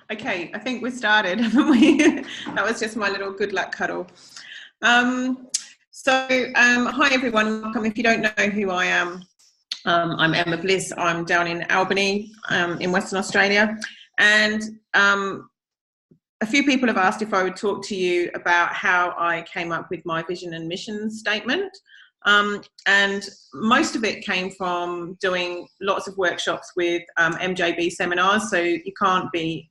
Okay, I think we started, haven't we? That was just my little good luck cuddle. Hi everyone, welcome. If you don't know who I am, I'm Emma Bliss. I'm down in Albany, in Western Australia, and a few people have asked if I would talk to you about how I came up with my vision and mission statement. And most of it came from doing lots of workshops with MJB seminars, so you can't be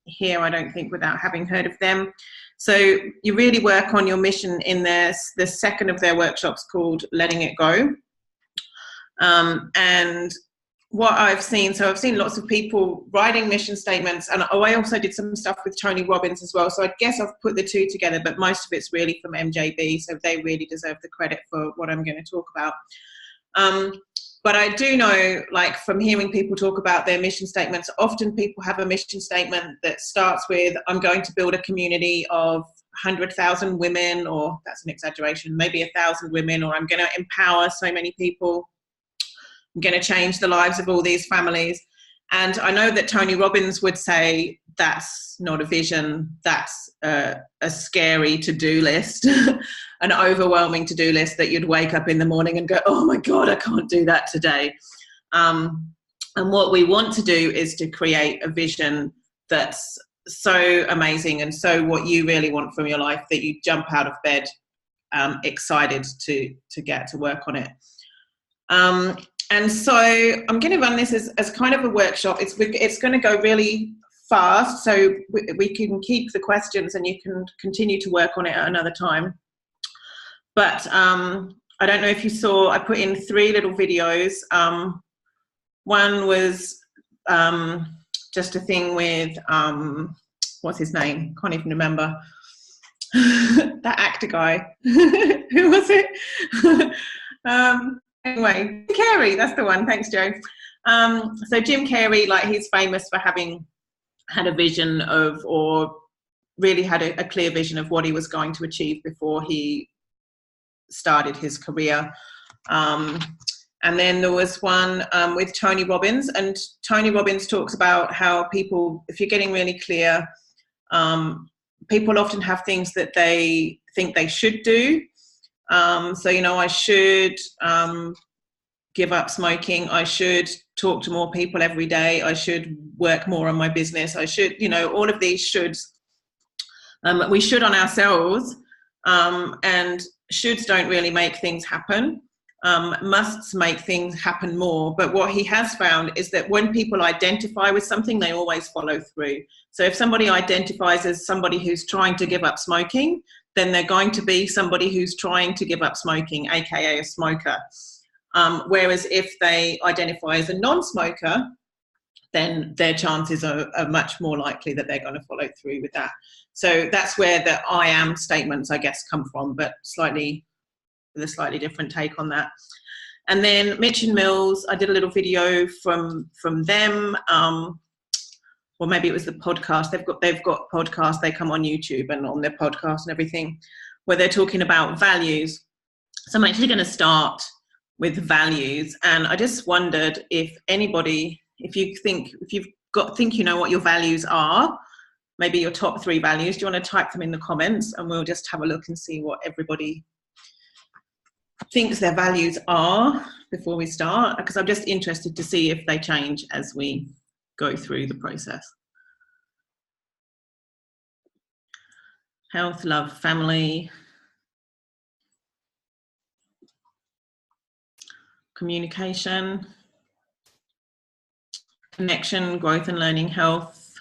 here, I don't think, without having heard of them. So you really work on your mission in the second of their workshops called Letting It Go. And what I've seen, so I've seen lots of people writing mission statements, and I also did some stuff with Tony Robbins as well, so I guess I've put the two together, but most of it's really from MJB, so they really deserve the credit for what I'm going to talk about. But I do know, like, from hearing people talk about their mission statements, often people have a mission statement that starts with, I'm going to build a community of 100,000 women, or that's an exaggeration, maybe 1,000 women, or I'm going to empower so many people. I'm going to change the lives of all these families. And I know that Tony Robbins would say that's not a vision, that's a scary to-do list, an overwhelming to-do list that you'd wake up in the morning and go, oh my God, I can't do that today. And what we want to do is to create a vision that's so amazing and so what you really want from your life that you jump out of bed excited to get to work on it. And so I'm going to run this as kind of a workshop. It's going to go really fast, so we can keep the questions and you can continue to work on it at another time. But I don't know if you saw, I put in 3 little videos. One was just a thing with, what's his name? Can't even remember. That actor guy. Who was it? Anyway, Carey, that's the one. Thanks, Joe. So Jim Carrey, like, he's famous for having had a vision of, or really had a clear vision of what he was going to achieve before he started his career. And then there was one with Tony Robbins, and Tony Robbins talks about how people, if you're getting really clear, people often have things that they think they should do. So, you know, I should give up smoking. I should talk to more people every day. I should work more on my business. I should, you know, all of these shoulds. We should on ourselves, and shoulds don't really make things happen. Musts make things happen more. But what he has found is that when people identify with something, they always follow through. So if somebody identifies as somebody who's trying to give up smoking, then they're going to be somebody who's trying to give up smoking, aka a smoker. Whereas if they identify as a non-smoker, then their chances are much more likely that they're going to follow through with that. So that's where the I am statements, I guess, come from, but with a slightly different take on that. And then Mitch and Mills, I did a little video from them. Or maybe it was the podcast. They've got podcasts. They come on YouTube and on their podcast and everything, where they're talking about values. So I'm actually going to start with values, and I just wondered if anybody, if you think you know what your values are, maybe your top 3 values. Do you want to type them in the comments, and we'll just have a look and see what everybody thinks their values are before we start, because I'm just interested to see if they change as we go through the process. Health, love, family, communication, connection, growth and learning, health,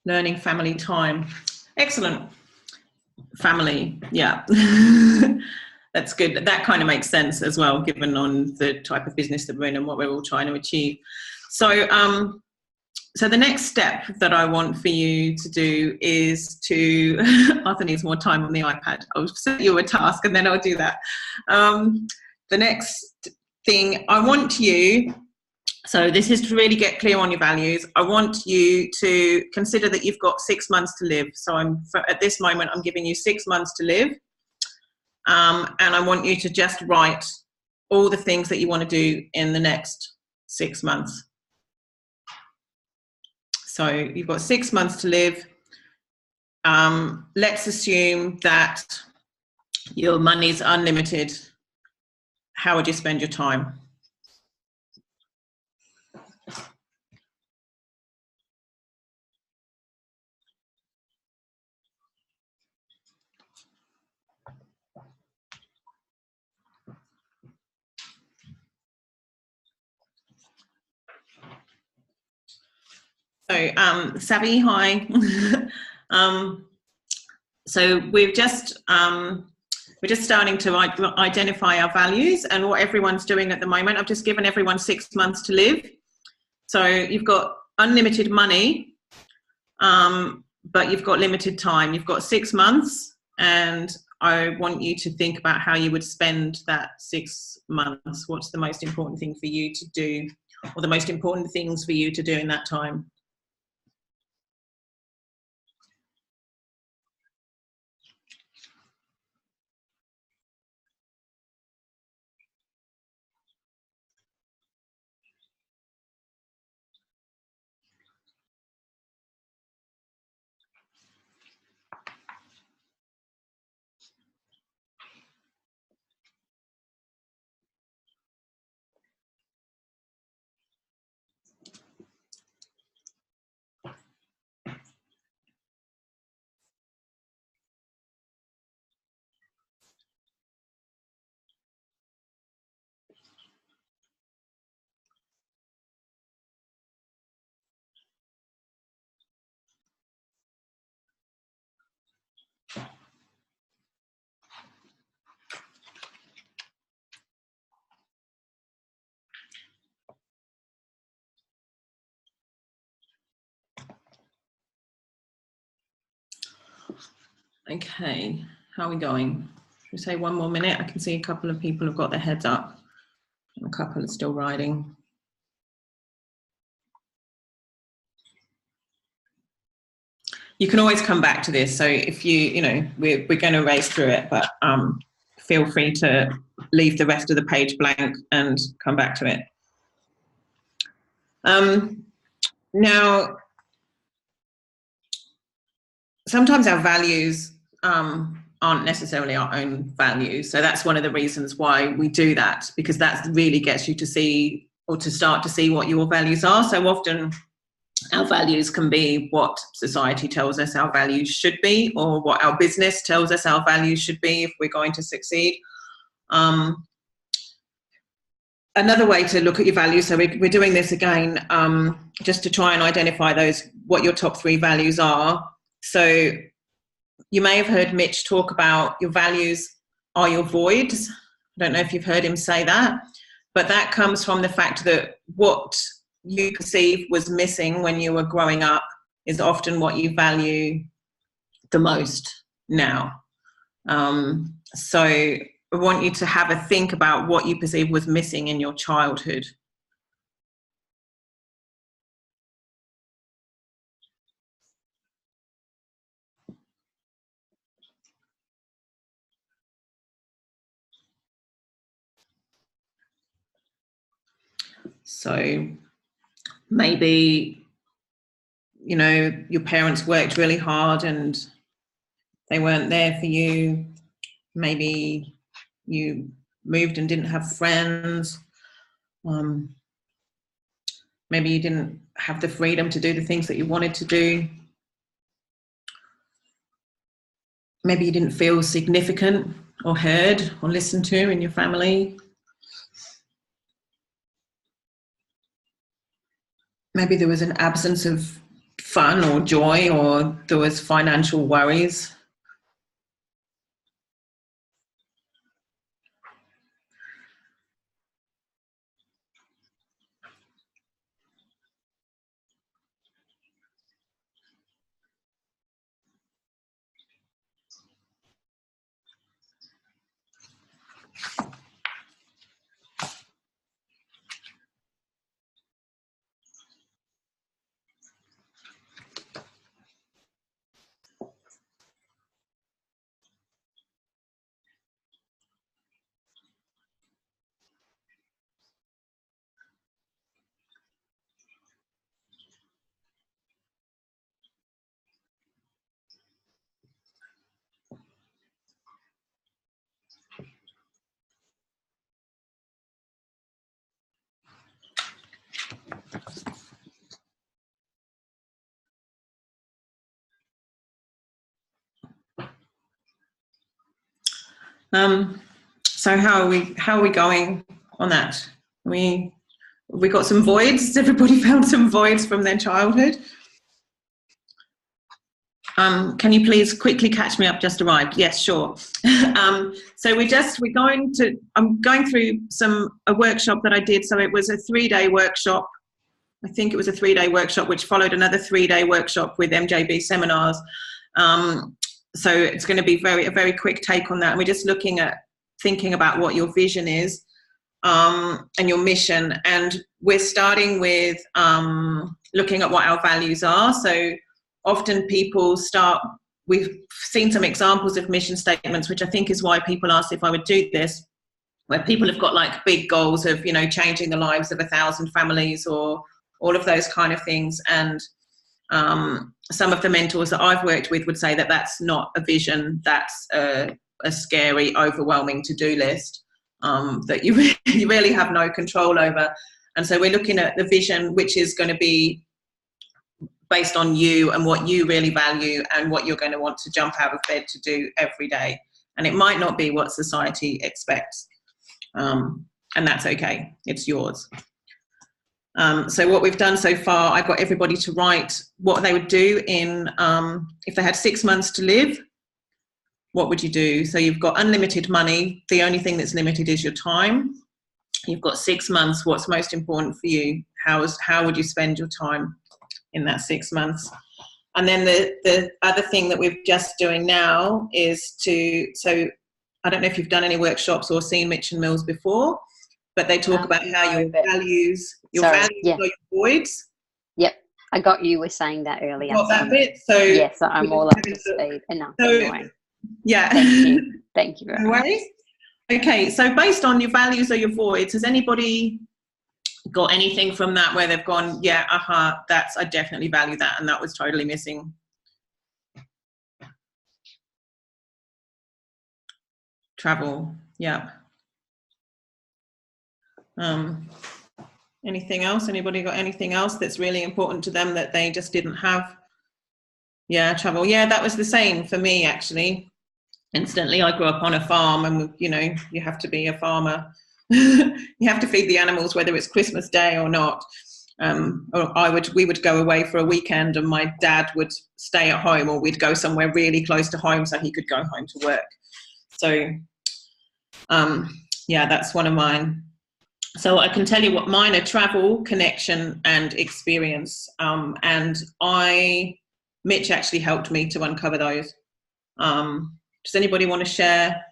learning, family, time. Excellent. Family, yeah. That's good. That kind of makes sense as well, given on the type of business that we're in and what we're all trying to achieve. So, so the next step that I want for you to do is to, Arthur needs more time on the iPad. I'll set you a task and then I'll do that. The next thing, I want you So this is to really get clear on your values. I want you to consider that you've got 6 months to live. So at this moment, I'm giving you 6 months to live. And I want you to just write all the things that you want to do in the next 6 months. So you've got 6 months to live. Let's assume that your money's unlimited. How would you spend your time? So, Savvy, hi. So we're just starting to identify our values and what everyone's doing at the moment. I've just given everyone 6 months to live. So you've got unlimited money, but you've got limited time. You've got 6 months, and I want you to think about how you would spend that 6 months. What's the most important thing for you to do, or the most important things for you to do in that time? Okay, how are we going? Should we say 1 more minute? I can see a couple of people have got their heads up. A couple are still writing. You can always come back to this. So if we're going to race through it, but feel free to leave the rest of the page blank and come back to it. Now, sometimes our values aren't necessarily our own values. So that's one of the reasons why we do that, because that really gets you to see, or to start to see, what your values are. So often our values can be what society tells us our values should be, or what our business tells us our values should be if we're going to succeed. Another way to look at your values, so we're doing this again, just to try and identify what your top 3 values are. So you may have heard Mitch talk about your values are your voids. I don't know if you've heard him say that, but that comes from the fact that what you perceive was missing when you were growing up is often what you value the most now. So I want you to have a think about what you perceive was missing in your childhood. So maybe, your parents worked really hard and they weren't there for you. Maybe you moved and didn't have friends. Maybe you didn't have the freedom to do the things that you wanted to do. Maybe you didn't feel significant or heard or listened to in your family. Maybe there was an absence of fun or joy, or there was financial worries. So how are we going on that? We got some voids. Has everybody found some voids from their childhood? Can you please quickly catch me up? Just arrived. Yes, sure. So I'm going through a workshop that I did. So it was a 3-day workshop. I think it was a 3-day workshop, which followed another 3-day workshop with MJB seminars. So it's going to be a very quick take on that. And we're just looking at thinking about what your vision is and your mission. And we're starting with looking at what our values are. So often we've seen some examples of mission statements, which I think is why people asked if I would do this, where people have got like big goals of, changing the lives of 1,000 families or all of those kind of things. And some of the mentors that I've worked with would say that that's not a vision, that's a scary, overwhelming to-do list that you really have no control over. And so we're looking at the vision, which is going to be based on you and what you really value and what you're going to want to jump out of bed to do every day. And it might not be what society expects. And that's okay. It's yours. So what we've done so far, I got everybody to write what they would do if they had 6 months to live, what would you do? So you've got unlimited money. The only thing that's limited is your time. You've got 6 months. What's most important for you? How would you spend your time in that 6 months? And then the other thing that we're just doing now is so I don't know if you've done any workshops or seen Mitch and Mills before, but they talk about how your values are your voids. Yep, I got you were saying that earlier. Got that bit? So yes, I'm all up to speed. Enough anyway. Yeah. Thank you very much. Okay, so based on your values or your voids, has anybody got anything from that where they've gone, yeah, I definitely value that, and that was totally missing? Travel, yeah. Anything else? Anybody got anything else that's really important to them that they just didn't have? Yeah, travel. Yeah, that was the same for me, actually. Instantly, I grew up on a farm, and you have to be a farmer. You have to feed the animals, whether it's Christmas Day or not. We would go away for a weekend, and my dad would stay at home, or we'd go somewhere really close to home so he could go home to work. So, yeah, that's one of mine. So I can tell you what mine are: travel, connection, and experience. And Mitch actually helped me to uncover those. Does anybody want to share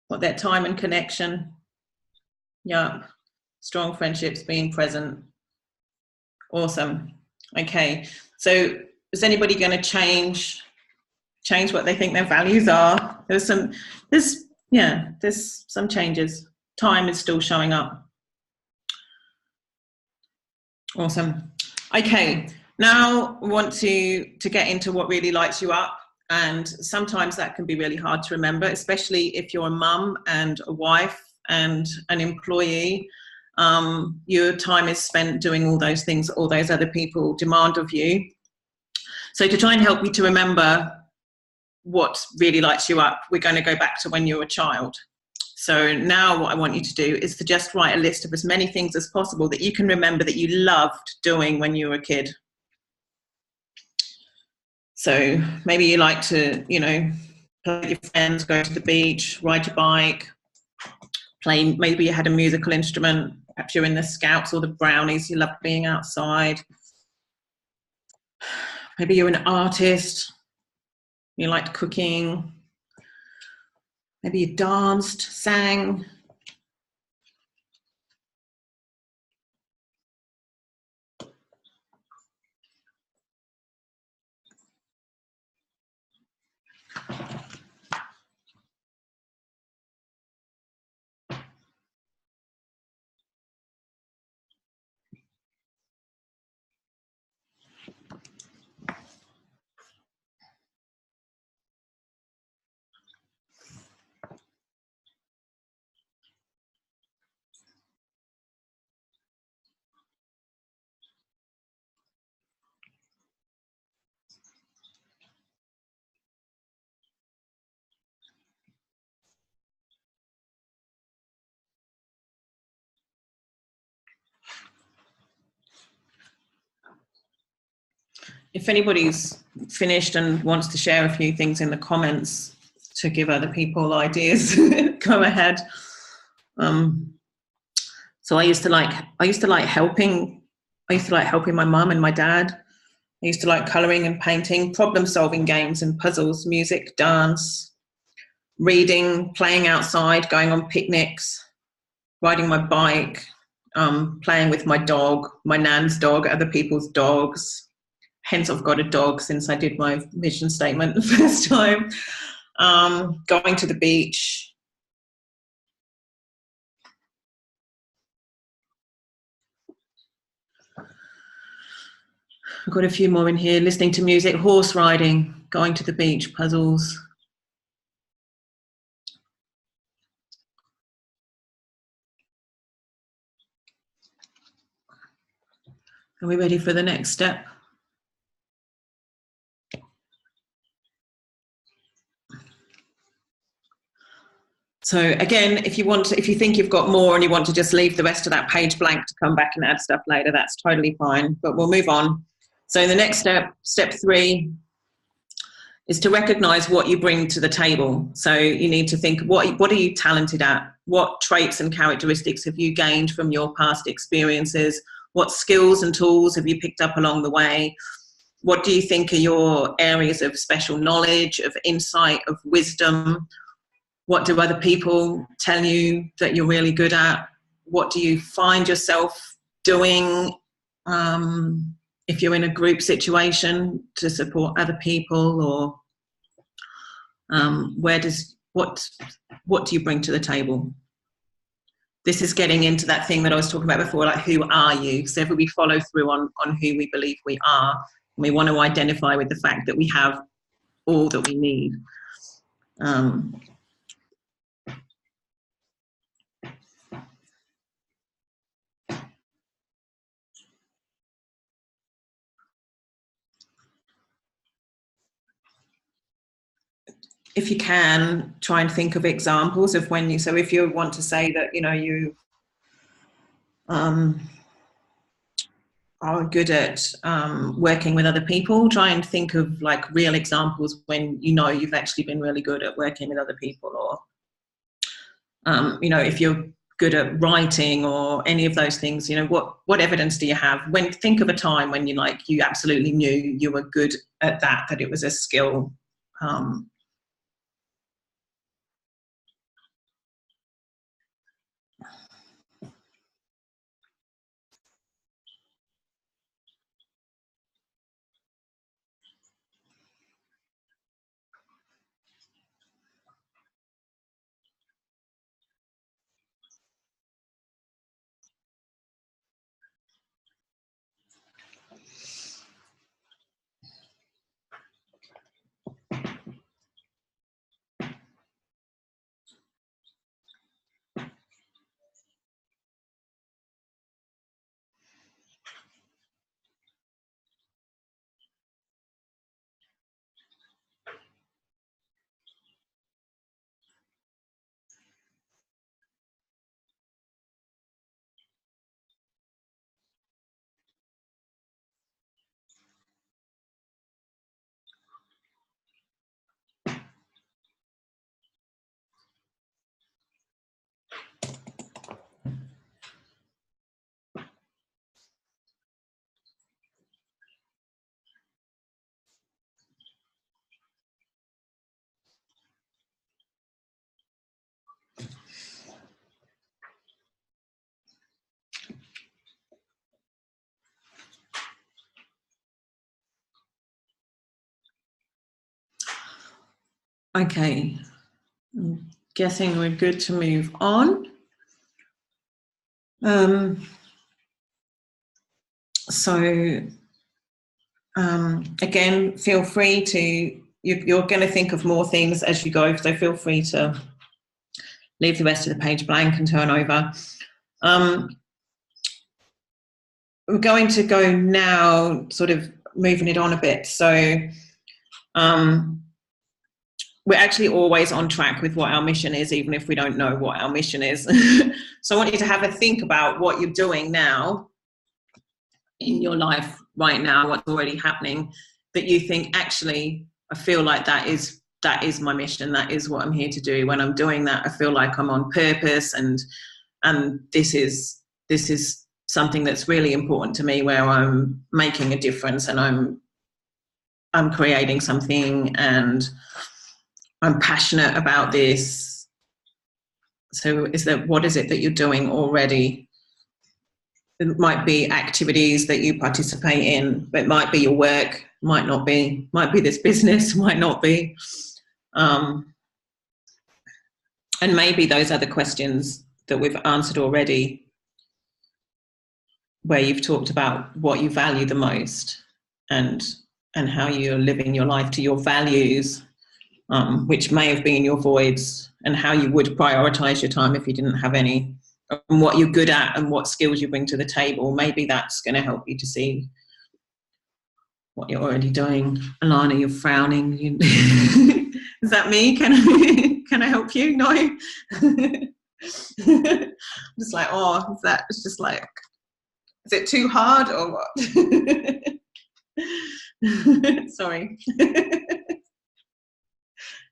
what their time and connection? Yeah, strong friendships, being present. Awesome. Okay, so is anybody going to change what they think their values are? There's some changes. Time is still showing up. Awesome. Okay, now I want to get into what really lights you up. And sometimes that can be really hard to remember, especially if you're a mum and a wife and an employee. Your time is spent doing all those things that all those other people demand of you. So to try and help you to remember what really lights you up, we're going to go back to when you were a child. So now what I want you to do is to just write a list of as many things as possible that you can remember that you loved doing when you were a kid. So maybe you like to, play with your friends, go to the beach, ride your bike, maybe you had a musical instrument, perhaps you're in the Scouts or the Brownies, you loved being outside. Maybe you're an artist, you liked cooking. Maybe you danced, sang. if anybody's finished and wants to share a few things in the comments to give other people ideas, go ahead. So I used to like helping my mum and my dad. I used to like colouring and painting, problem-solving games and puzzles, music, dance, reading, playing outside, going on picnics, riding my bike, playing with my dog, my nan's dog, other people's dogs. Hence, I've got a dog since I did my mission statement the first time. Going to the beach. I've got a few more in here. Listening to music, horse riding, going to the beach, puzzles. Are we ready for the next step? So again, if you think you've got more and you want to just leave the rest of that page blank to come back and add stuff later, that's totally fine, but we'll move on. So the next step, step 3, is to recognize what you bring to the table. So you need to think, what are you talented at? What traits and characteristics have you gained from your past experiences? What skills and tools have you picked up along the way? What do you think are your areas of special knowledge, of insight, of wisdom? What do other people tell you that you're really good at? What do you find yourself doing if you're in a group situation to support other people, or what do you bring to the table? This is getting into that thing that I was talking about before, like who are you? So if we follow through on who we believe we are, and we want to identify with the fact that we have all that we need. If you can, try and think of examples of when you, so if you want to say that, you know, you are good at working with other people, try and think of like real examples when you know you've actually been really good at working with other people, or you know, if you're good at writing or any of those things, you know, what evidence do you have? When think of a time when you absolutely knew you were good at that it was a skill. Okay, I'm guessing we're good to move on. Again, feel free to, you're going to think of more things as you go, so feel free to leave the rest of the page blank and turn over. We're going to go now, sort of moving it on a bit. So we're actually always on track with what our mission is, even if we don't know what our mission is. So I want you to have a think about what you're doing now in your life right now, what's already happening, that you think, actually, I feel like that is my mission. That is what I'm here to do. When I'm doing that, I feel like I'm on purpose, and this is something that's really important to me, where I'm making a difference, and I'm creating something, and I'm passionate about this. So what is it that you're doing already? It might be activities that you participate in, but it might be your work, might not be, might be this business, might not be. And maybe those other questions that we've answered already, where you've talked about what you value the most, and how you're living your life to your values, which may have been your voids, and how you would prioritize your time if you didn't have any, and what you're good at and what skills you bring to the table. Maybe that's going to help you to see what you're already doing. Alana, you're frowning. Is that me? Can I help you? No. Just like, oh, it's just like, is it too hard or what? Sorry.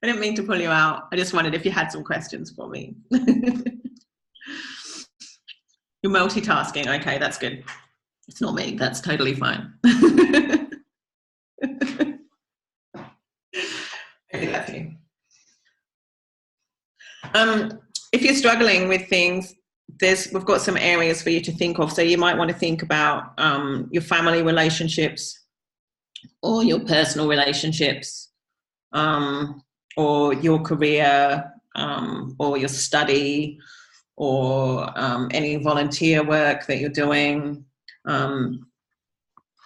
I didn't mean to pull you out. I just wondered if you had some questions for me. You're multitasking. Okay, that's good. It's not me. That's totally fine. If you're struggling with things, we've got some areas for you to think of. So you might want to think about your family relationships, or your personal relationships, or your career, or your study, or any volunteer work that you're doing,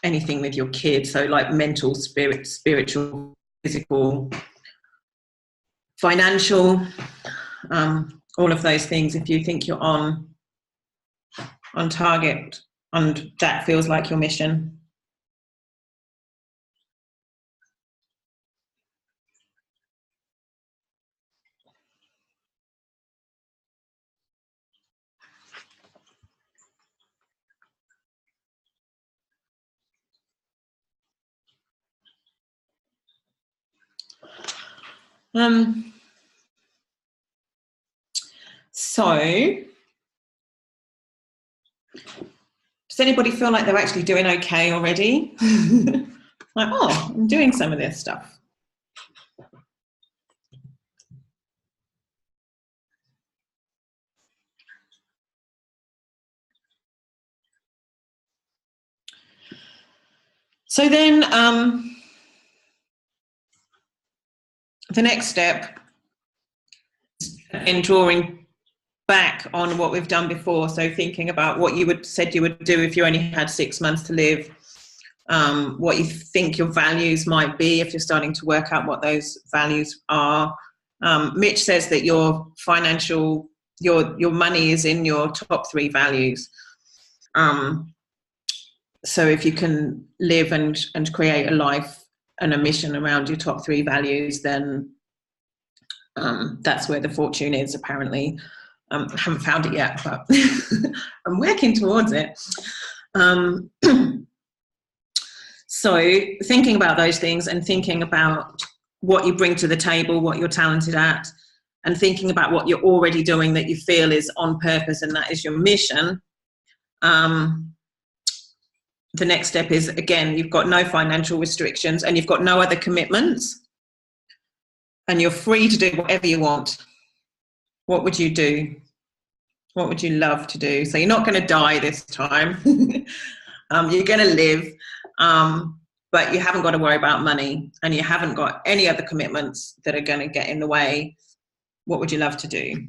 anything with your kids. So like mental, spiritual, physical, financial, all of those things. If you think you're on target, and that feels like your mission. So, does anybody feel like they're actually doing okay already? Like, oh, I'm doing some of this stuff. So then the next step in drawing back on what we've done before. So thinking about what you said you would do if you only had 6 months to live, what you think your values might be if you're starting to work out what those values are. Mitch says that your financial, your money is in your top 3 values. So if you can live and create a life and a mission around your top 3 values, then that's where the fortune is, apparently. I haven't found it yet, but I'm working towards it. So thinking about those things, and thinking about what you bring to the table, what you're talented at, and thinking about what you're already doing that you feel is on purpose and that is your mission. The next step is, again, you've got no financial restrictions and you've got no other commitments, and you're free to do whatever you want. What would you do? What would you love to do? So you're not going to die this time. You're going to live, but you haven't got to worry about money, and you haven't got any other commitments that are going to get in the way. What would you love to do?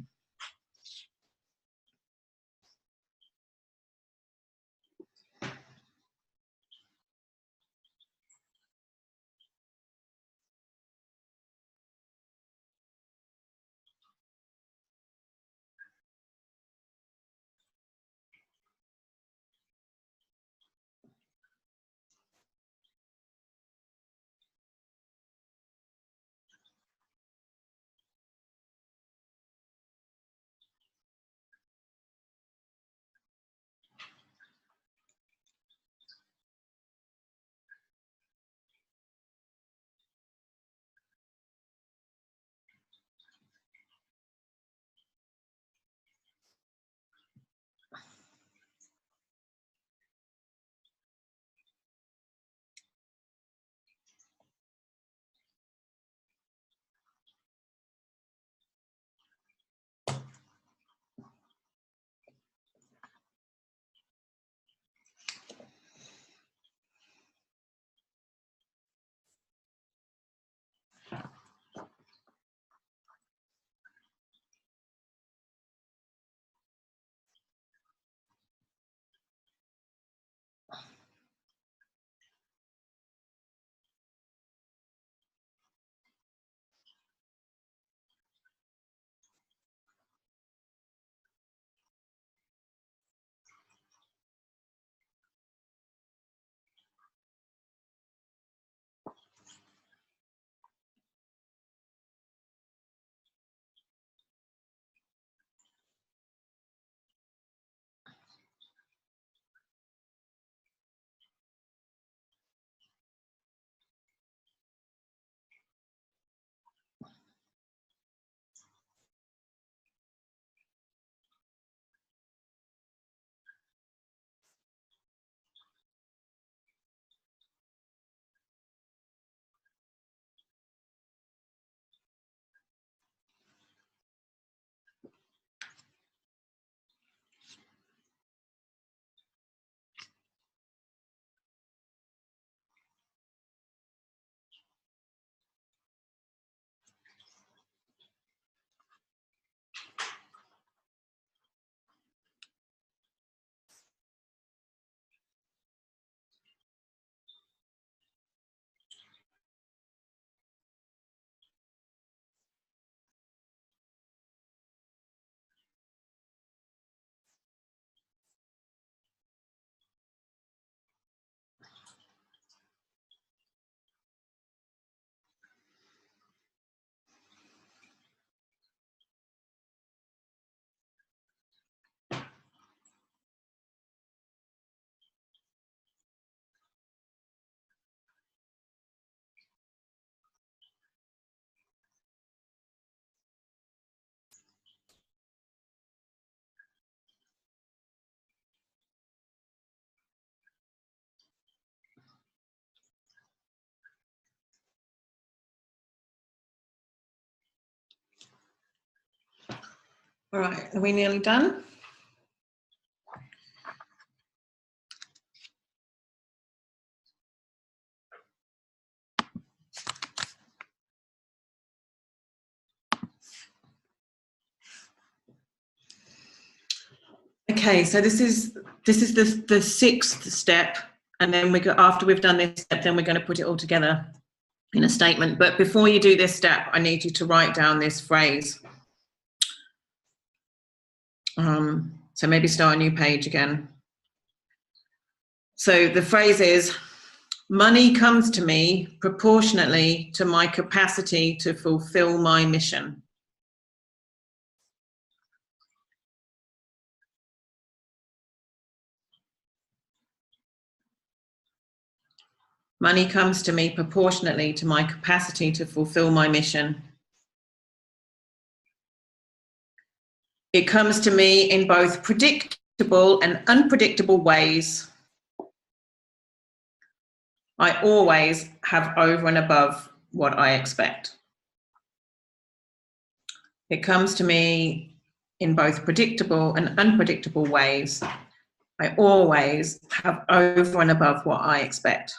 All right, are we nearly done? Okay, so this is the sixth step, and then we go, after we've done this step, then we're going to put it all together in a statement. But before you do this step, I need you to write down this phrase. So maybe start a new page again. So the phrase is, money comes to me proportionately to my capacity to fulfill my mission. Money comes to me proportionately to my capacity to fulfill my mission. It comes to me in both predictable and unpredictable ways. I always have over and above what I expect. It comes to me in both predictable and unpredictable ways. I always have over and above what I expect.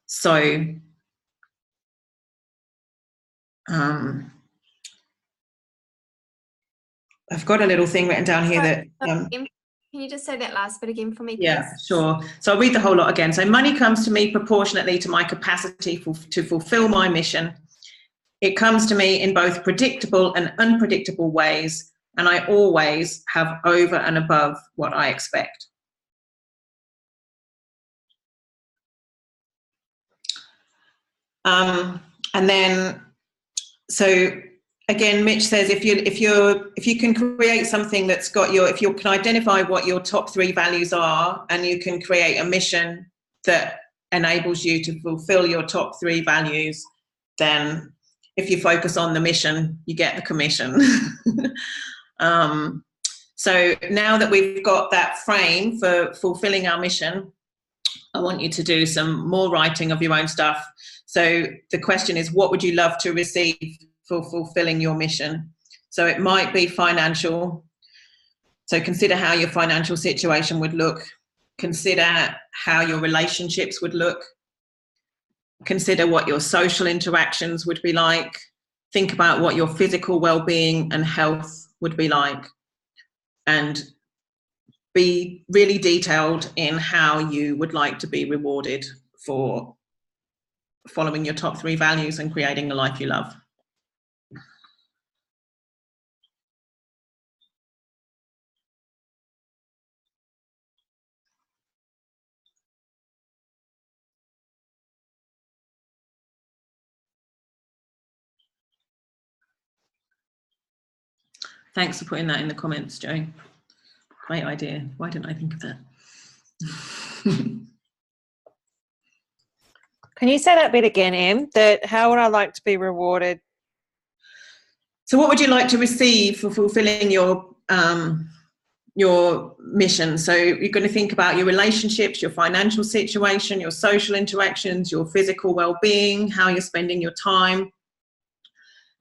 So, I've got a little thing written down here that... Can you just say that last bit again for me, please? Yeah, sure. So I'll read the whole lot again. So money comes to me proportionately to my capacity to fulfill my mission. It comes to me in both predictable and unpredictable ways, and I always have over and above what I expect. And then, so again, Mitch says if you can create something that's got if you can identify what your top 3 values are, and you can create a mission that enables you to fulfill your top 3 values, then if you focus on the mission, you get the commission. So now that we've got that frame for fulfilling our mission, I want you to do some more writing of your own stuff. So the question is, what would you love to receive for fulfilling your mission? So it might be financial. So consider how your financial situation would look. Consider how your relationships would look. Consider what your social interactions would be like. Think about what your physical well-being and health would be like. And be really detailed in how you would like to be rewarded for following your top 3 values and creating the life you love. Thanks for putting that in the comments, Joe. Great idea. Why didn't I think of that? Can you say that bit again, Em? That how would I like to be rewarded? So what would you like to receive for fulfilling your mission? So you're going to think about your relationships, your financial situation, your social interactions, your physical well-being, how you're spending your time.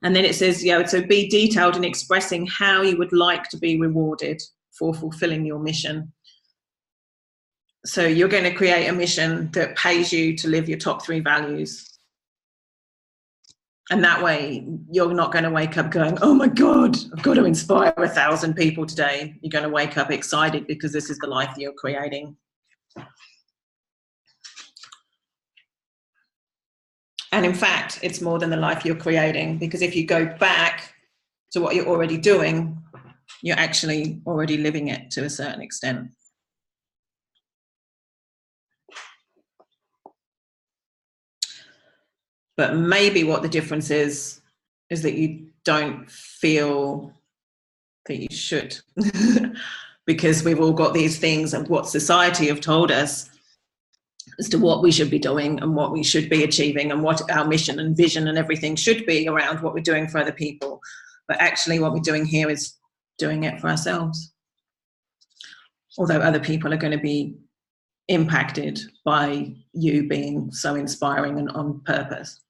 And then it says, so be detailed in expressing how you would like to be rewarded for fulfilling your mission. So you're going to create a mission that pays you to live your top 3 values. And that way you're not going to wake up going, oh my God, I've got to inspire 1,000 people today. You're going to wake up excited because this is the life you're creating. And in fact, it's more than the life you're creating, because if you go back to what you're already doing, you're actually already living it to a certain extent. But maybe what the difference is that you don't feel that you should, because we've all got these things and what society have told us as to what we should be doing and what we should be achieving and what our mission and vision and everything should be around what we're doing for other people. But actually what we're doing here is doing it for ourselves. Although other people are going to be impacted by you being so inspiring and on purpose.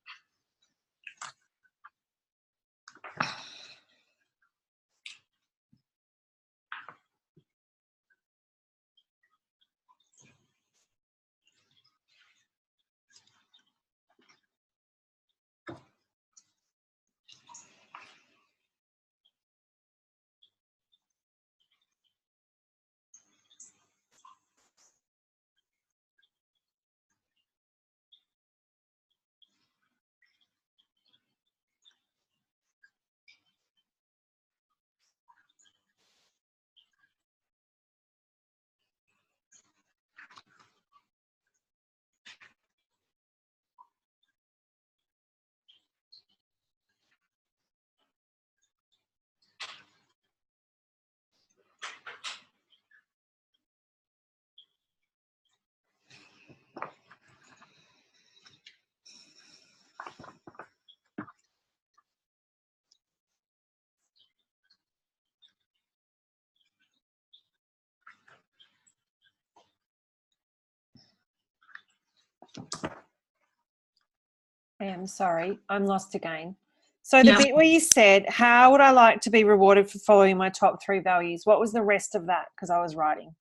I'm sorry, I'm lost again. So the bit where you said, how would I like to be rewarded for following my top 3 values? What was the rest of that? Because I was writing.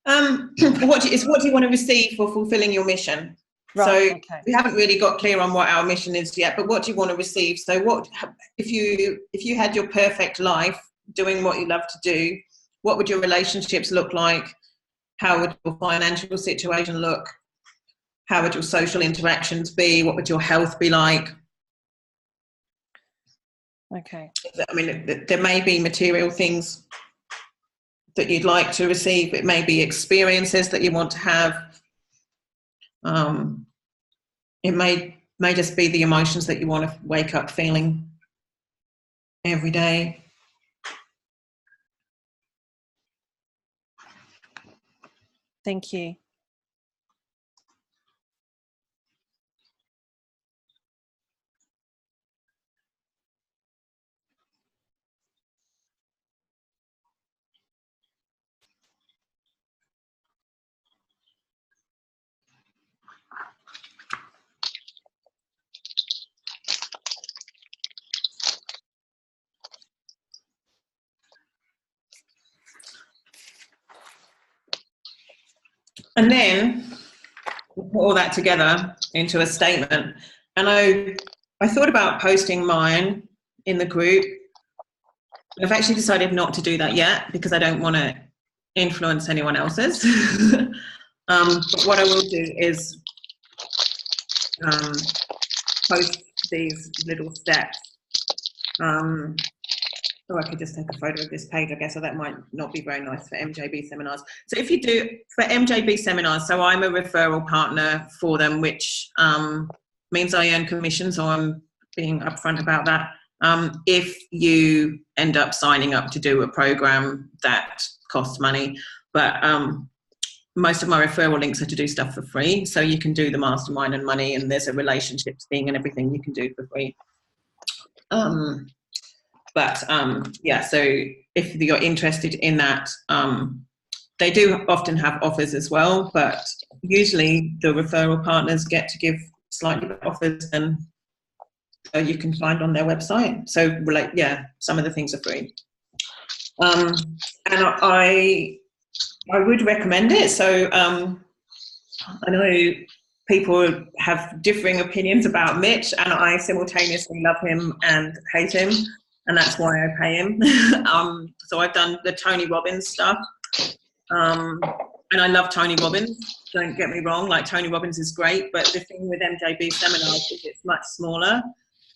What do you want to receive for fulfilling your mission? Right, so okay. we haven't really got clear on what our mission is yet, but what do you want to receive? So what, if you had your perfect life doing what you love to do, what would your relationships look like? How would your financial situation look? How would your social interactions be? What would your health be like? Okay. I mean, there may be material things that you'd like to receive. It may be experiences that you want to have. It may just be the emotions that you want to wake up feeling every day. Thank you. And then we'll put all that together into a statement. And I thought about posting mine in the group. I've actually decided not to do that yet because I don't want to influence anyone else's. But what I will do is post these little steps. Or I could just take a photo of this page, I guess, so that might not be very nice for MJB seminars. So if you do, for MJB seminars, so I'm a referral partner for them, which means I earn commission, so I'm being upfront about that. If you end up signing up to do a program that costs money, but most of my referral links are to do stuff for free, so you can do the mastermind and money, and there's a relationships thing and everything you can do for free. Yeah, so if you're interested in that, they do often have offers as well, but usually the referral partners get to give slightly better offers than you can find on their website. So yeah, some of the things are free. And I would recommend it. So I know people have differing opinions about Mitch, and I simultaneously love him and hate him. And that's why I pay him. So I've done the Tony Robbins stuff. And I love Tony Robbins, don't get me wrong, like Tony Robbins is great, but the thing with MJB seminars is it's much smaller,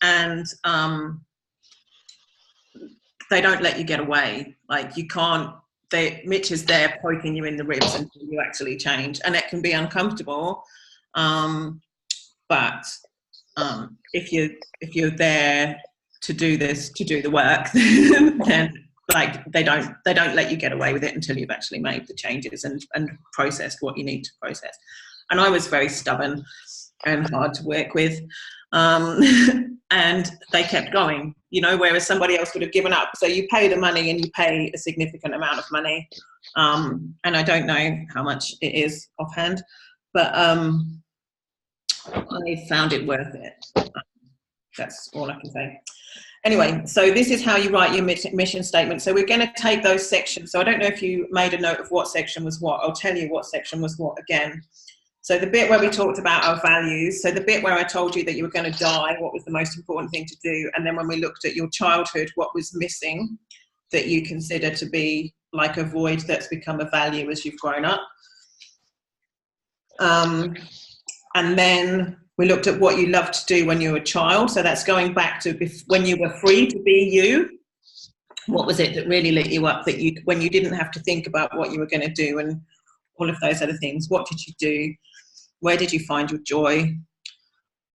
and they don't let you get away. Like you can't, Mitch is there poking you in the ribs until you actually change, and it can be uncomfortable. But if you're there to do the work, then like they don't let you get away with it until you've actually made the changes and processed what you need to process. And I was very stubborn and hard to work with, and they kept going, you know, whereas somebody else would have given up. So you pay the money, and you pay a significant amount of money, and I don't know how much it is offhand, but I found it worth it. That's all I can say. Anyway, so this is how you write your mission statement. So we're going to take those sections. So I don't know if you made a note of what section was what. I'll tell you what section was what again. So the bit where we talked about our values. So the bit where I told you that you were going to die, what was the most important thing to do. And then when we looked at your childhood, what was missing that you consider to be like a void that's become a value as you've grown up. And then we looked at what you loved to do when you were a child. So that's going back to when you were free to be you. What was it that really lit you up, that when you didn't have to think about what you were going to do and all of those other things? What did you do? Where did you find your joy?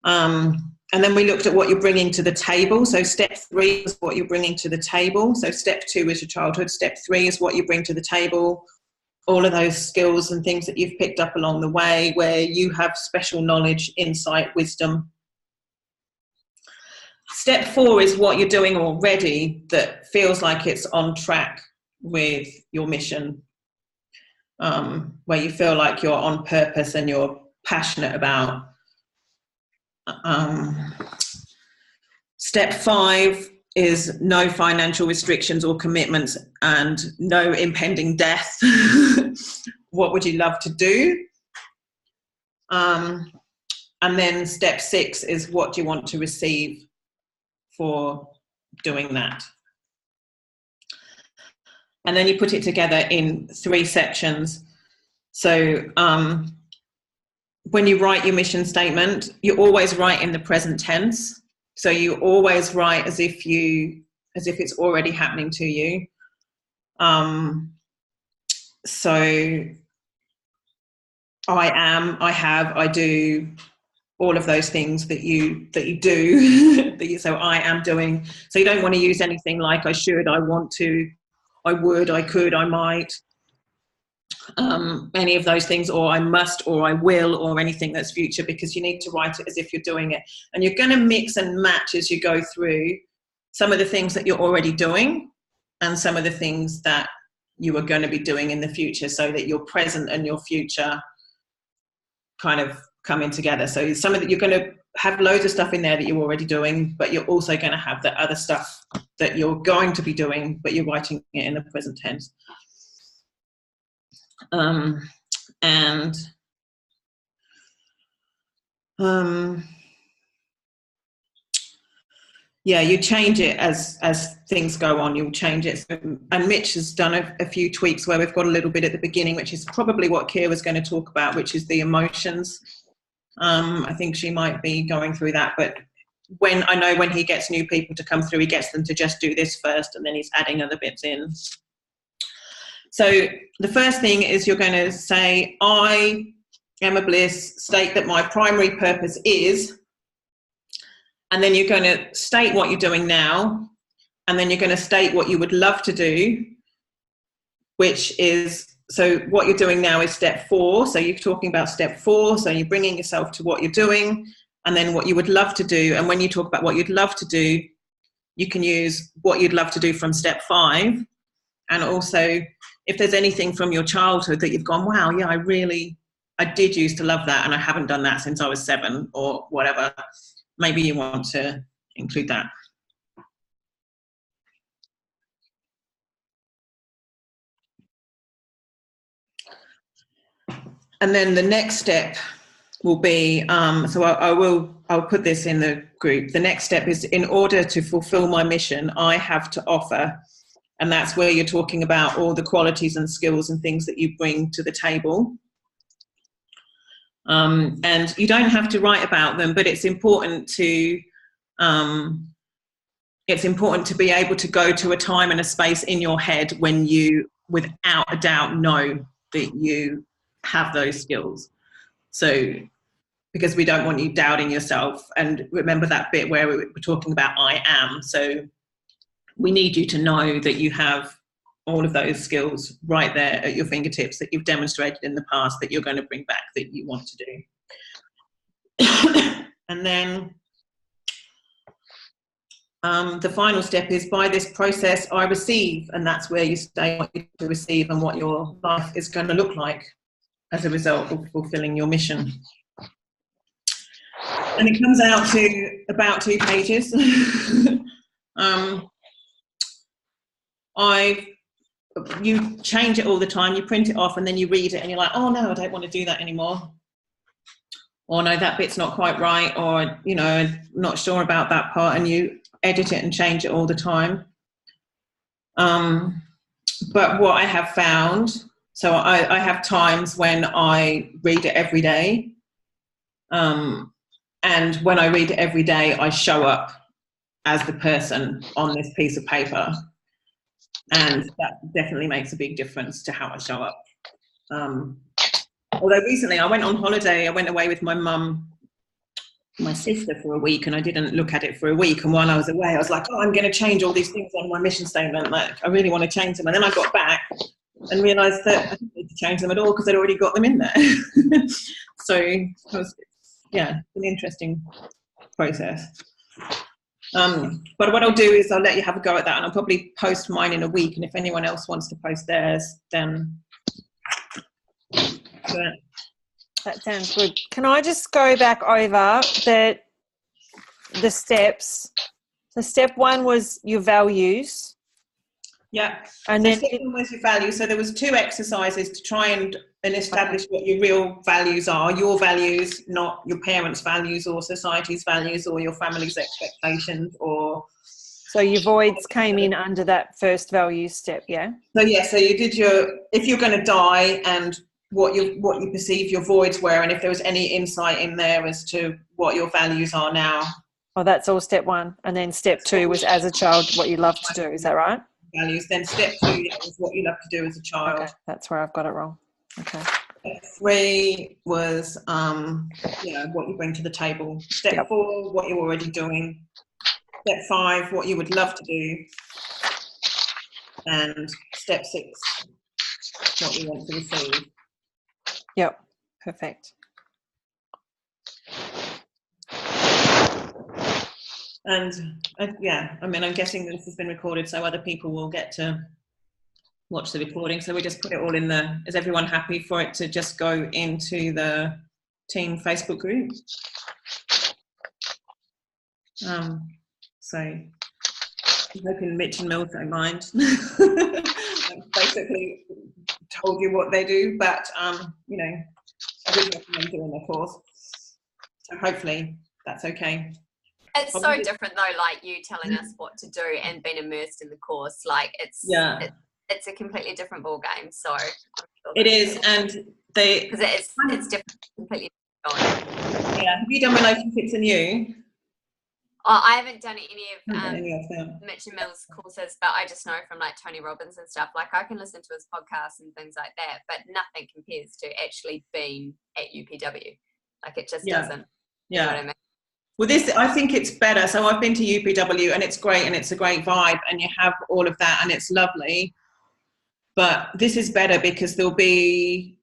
And then we looked at what you're bringing to the table. So step 3 is what you're bringing to the table. So step 2 is your childhood. Step 3 is what you bring to the table. All of those skills and things that you've picked up along the way, where you have special knowledge, insight, wisdom. Step 4 is what you're doing already that feels like it's on track with your mission, where you feel like you're on purpose and you're passionate about Step 5 is no financial restrictions or commitments and no impending death. What would you love to do? And then step 6 is what do you want to receive for doing that? And then you put it together in 3 sections. So when you write your mission statement, you always write in the present tense. So you always write as if it's already happening to you. So I am, I have, I do, all of those things that you do. So I am doing. So you don't want to use anything like I should, I want to, I would, I could, I might. Any of those things, or I must, or I will, or anything that's future, because you need to write it as if you're doing it. And you're going to mix and match as you go through some of the things that you're already doing and some of the things that you are going to be doing in the future, so that your present and your future kind of coming together. So some of that, you're going to have loads of stuff in there that you're already doing, but you're also going to have the other stuff that you're going to be doing, but you're writing it in the present tense. Yeah, you change it as things go on, you'll change it. And Mitch has done a few tweaks where we've got a little bit at the beginning, which is probably what Kira's going to talk about, which is the emotions. I think she might be going through that, but when he gets new people to come through, he gets them to just do this first, and then he's adding other bits in. So the first thing is you're going to say, I, Emma Bliss, state that my primary purpose is, and then you're going to state what you're doing now, and then you're going to state what you would love to do, which is, so what you're doing now is step 4. So you're talking about step 4. So you're bringing yourself to what you're doing, and then what you would love to do. And when you talk about what you'd love to do, you can use what you'd love to do from step 5. And also, if there's anything from your childhood that you've gone, wow, yeah, I did used to love that, and I haven't done that since I was 7 or whatever, maybe you want to include that. And then the next step will be, so I'll put this in the group. The next step is, in order to fulfill my mission, I have to offer. And that's where you're talking about all the qualities and skills and things that you bring to the table. And you don't have to write about them, but it's important to be able to go to a time and a space in your head when you, without a doubt, know that you have those skills. So, because we don't want you doubting yourself. And remember that bit where we're talking about I am. So we need you to know that you have all of those skills right there at your fingertips that you've demonstrated in the past that you're going to bring back, that you want to do. And then the final step is, by this process I receive, and that's where you say what you to receive and what your life is going to look like as a result of fulfilling your mission. And it comes out to about 2 pages. You change it all the time, you print it off, and then you read it and you're like, oh no, I don't want to do that anymore. Or no, that bit's not quite right, or, you know, not sure about that part, and you edit it and change it all the time. But what I have found, so I have times when I read it every day. And when I read it every day, I show up as the person on this piece of paper. And that definitely makes a big difference to how I show up. Although recently I went on holiday, I went away with my mum, my sister, for a week, and I didn't look at it for a week. And while I was away, I was like, oh, I'm going to change all these things on my mission statement. Like, I really want to change them. And then I got back and realised that I didn't need to change them at all because I'd already got them in there. So it was, yeah, an interesting process. But what I'll do is I'll let you have a go at that, and I'll probably post mine in a week, and if anyone else wants to post theirs, then that sounds good. Can I just go back over that the steps. So step 1 was your values. Yeah. And so then step 1 was your values. So there was 2 exercises to try and establish what your real values are. Your values, not your parents' values or society's values or your family's expectations or... So your voids came in under that first value step, yeah? So yeah, so you did if you're going to die and what you perceive your voids were, and if there was any insight in there as to what your values are now. Oh, that's all step 1. And then step 2 was as a child, what you love to do. Is that right? Values. Then step 2 is what you love to do as a child. Okay, that's where I've got it wrong. Okay. Step 3 was what you bring to the table. Step 4, what you're already doing. Step 5, what you would love to do. And step 6, what you want to receive. Yep, perfect. And I'm guessing this has been recorded so other people will get to watch the recording. So we just put it all in is everyone happy for it to just go into the team Facebook group? So I'm hoping Mitch and Mills don't mind. I've basically told you what they do, but I wouldn't recommend doing their course. So hopefully that's okay. It's so different though, like you telling us what to do and being immersed in the course. Like it's a completely different ball game. So I'm sure it is, and because it's different, completely different. Yeah. Have you done relationships in you? Oh, I haven't done any of Mitch and Mills courses, but I just know from like Tony Robbins and stuff. Like I can listen to his podcasts and things like that, but nothing compares to actually being at UPW. Like it just doesn't. Yeah. You know what I mean? Well, I think it's better. So I've been to UPW and it's great and it's a great vibe and you have all of that and it's lovely. But this is better because there'll be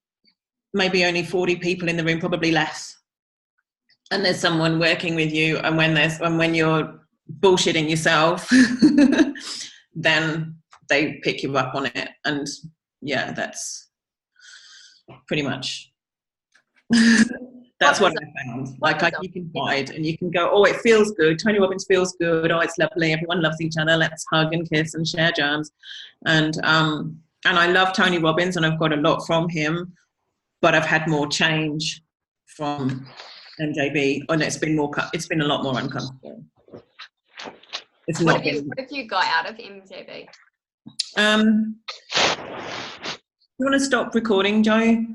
maybe only 40 people in the room, probably less. And there's someone working with you, and when you're bullshitting yourself, then they pick you up on it. And yeah, that's pretty much that's what I found. Like you can hide and you can go, oh, it feels good. Tony Robbins feels good. Oh, it's lovely. Everyone loves each other. Let's hug and kiss and share germs. And I love Tony Robbins and I've got a lot from him, but I've had more change from MJB, and it's been a lot more uncomfortable. What have you got out of MJB? You want to stop recording, Joe?